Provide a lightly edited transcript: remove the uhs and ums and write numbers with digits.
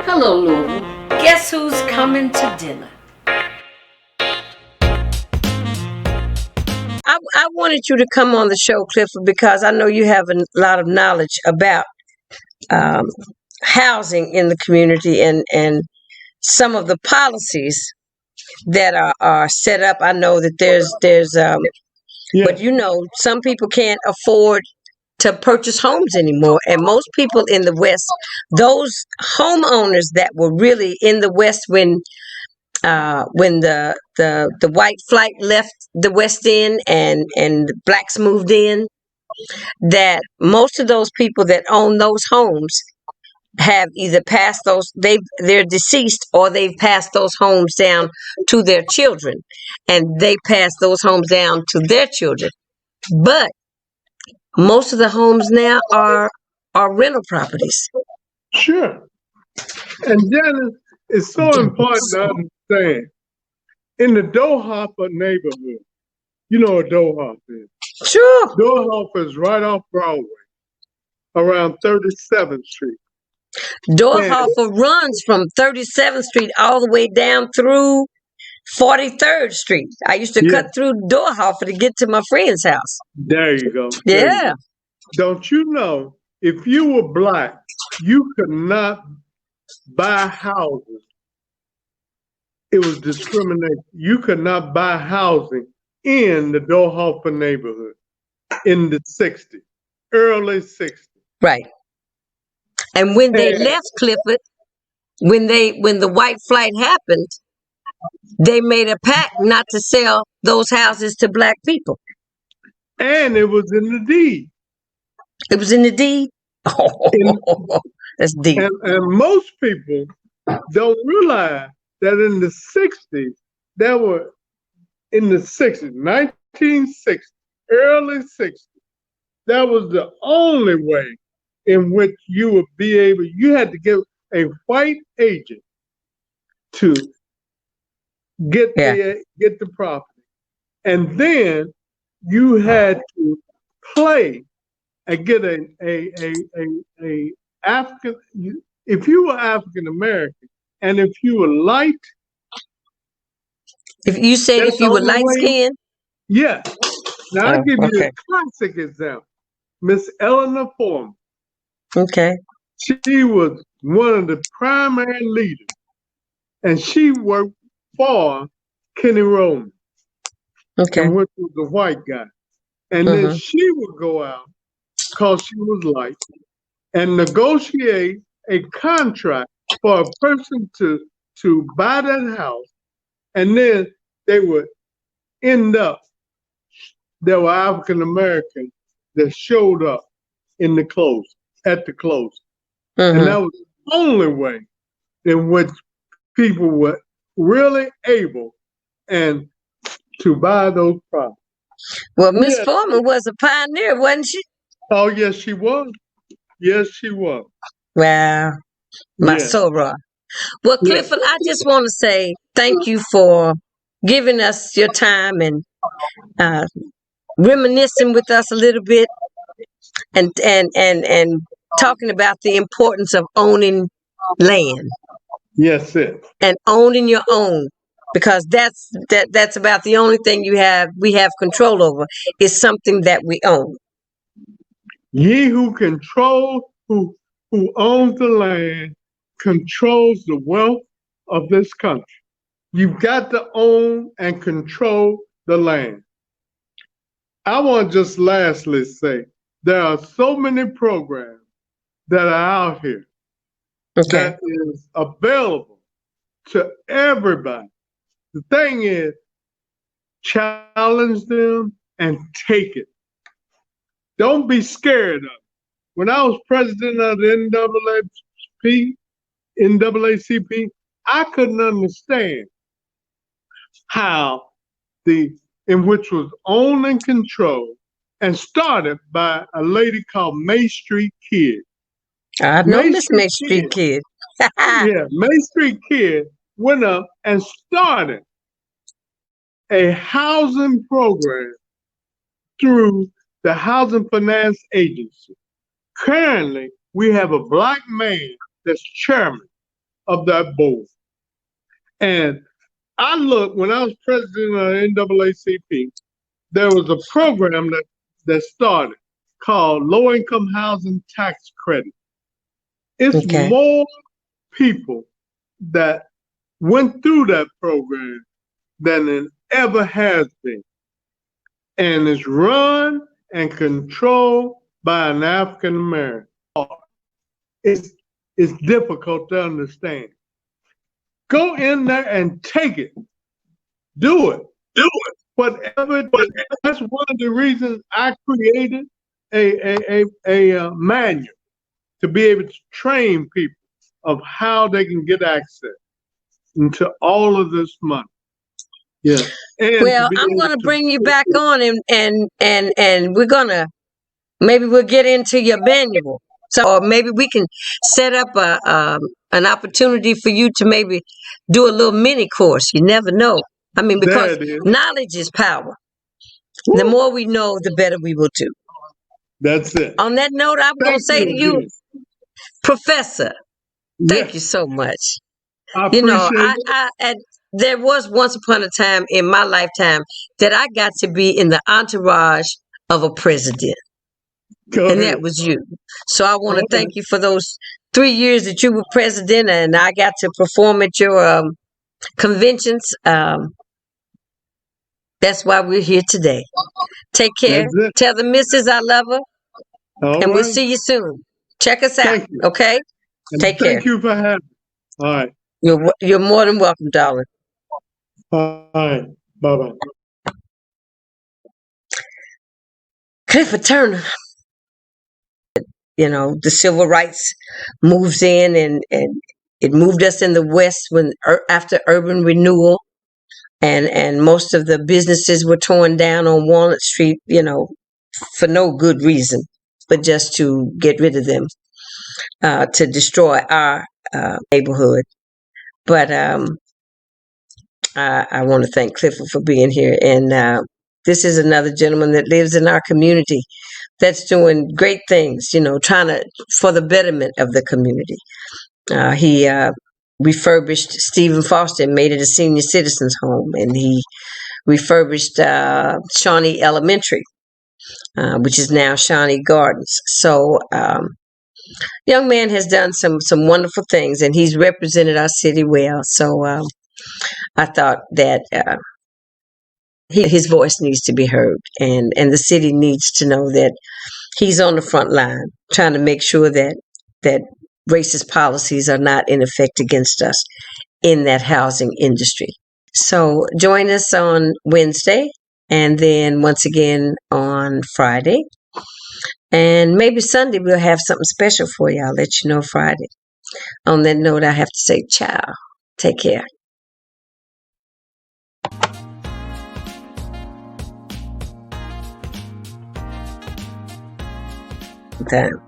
Hello, Louisville. Guess who's coming to dinner? I wanted you to come on the show, Clifford, because I know you have a lot of knowledge about um, housing in the community and some of the policies that are set up. I know that but you know, some people can't afford to purchase homes anymore, and most people in the West, those homeowners that were really in the West when the white flight left the West End and the blacks moved in, that most of those people that own those homes have either passed they're deceased, or they've passed those homes down to their children, and they pass those homes down to their children. But most of the homes now are rental properties. Sure. And Janice, it's so important to understand. In the Dohopper neighborhood, you know what Dohopper is? Sure. Dohopper is right off Broadway, around 37th Street. Dohopper runs from 37th Street all the way down through 43rd Street. I used to cut through Dohopper to get to my friend's house. There you go. Yeah. Don't you know, if you were black, you could not buy houses. It was discrimination. You could not buy housing in the Dohopper neighborhood in the 60s, early 60s. Right. And when they left Clifford, when the white flight happened, they made a pact not to sell those houses to black people. And it was in the deed. It was in the deed? Oh, that's deep. And most people don't realize that in the 60s, in the 60s, 1960s, early 60s, that was the only way in which you would be able, you had to get a white agent to get the property. And then you had to play and get a African, if you were African American, and if you were light. If you say if you were light skinned? Yeah. Now I'll give you a classic example. Miss Eleanor Foreman. Okay. She was one of the primary leaders, and she worked for Kenny Roman, and which was the white guy. And then she would go out, because she was light, and negotiate a contract for a person to buy that house, and then they would end up, there were African Americans that showed up in the close, at the close. And that was the only way in which people were really able and to buy those properties. Well, Miss Foreman was a pioneer, wasn't she? Oh, yes, she was. Yes, she was. Wow. My Sora. Well, Clifford, I just want to say thank you for giving us your time and reminiscing with us a little bit, and talking about the importance of owning land. Yes, sir. And owning your own, because that's about the only thing we have control over, is something that we own. Ye who owns the land controls the wealth of this country. You've got to own and control the land. I want to just lastly say, there are so many programs that are out here that is available to everybody. The thing is, challenge them and take it. Don't be scared of it. When I was president of the NAACP, I couldn't understand how in which was owned and controlled and started by a lady called May Street Kid. I know Miss May Street Kid. Yeah, May Street Kid went up and started a housing program through the Housing Finance Agency. Currently, we have a black man that's chairman of that board. And I looked, when I was president of NAACP, there was a program that started called Low Income Housing Tax Credit. It's more people that went through that program than it ever has been. And it's run and controlled by an African American. It's difficult to understand. Go in there and take it. Do it. Whatever it is. That's one of the reasons I created a manual to be able to train people of how they can get access into all of this money. Yeah. And well, I'm going to bring you back on, and we're going to, maybe we'll get into your manual. So, or maybe we can set up an opportunity for you to maybe do a little mini course. You never know. I mean, because knowledge is power. Woo. The more we know, the better we will do. That's it. On that note, I'm going to say to you, Professor, thank you so much. I appreciate it. There was once upon a time in my lifetime that I got to be in the entourage of a president. And that was you. So I want to thank you for those 3 years that you were president, and I got to perform at your conventions. That's why we're here today. Take care. Tell the missus I love her. And we'll see you soon. Check us out. Okay? Take care. Thank you for having me. All right. You're more than welcome, darling. All right. Bye-bye. Clifford Turner. You know, the civil rights moves in, and it moved us in the West after urban renewal, and most of the businesses were torn down on Walnut Street, you know, for no good reason, but just to get rid of them, to destroy our neighborhood. But I want to thank Clifford for being here, and this is another gentleman that lives in our community that's doing great things, you know, for the betterment of the community. He refurbished Stephen Foster and made it a senior citizens home, and he refurbished Shawnee Elementary, which is now Shawnee Gardens. So young man has done some wonderful things, and he's represented our city well. So I thought that his voice needs to be heard, and the city needs to know that he's on the front line trying to make sure that racist policies are not in effect against us in that housing industry. So join us on Wednesday, and then once again on Friday. And maybe Sunday we'll have something special for you. I'll let you know Friday. On that note, I have to say ciao. Take care. Time.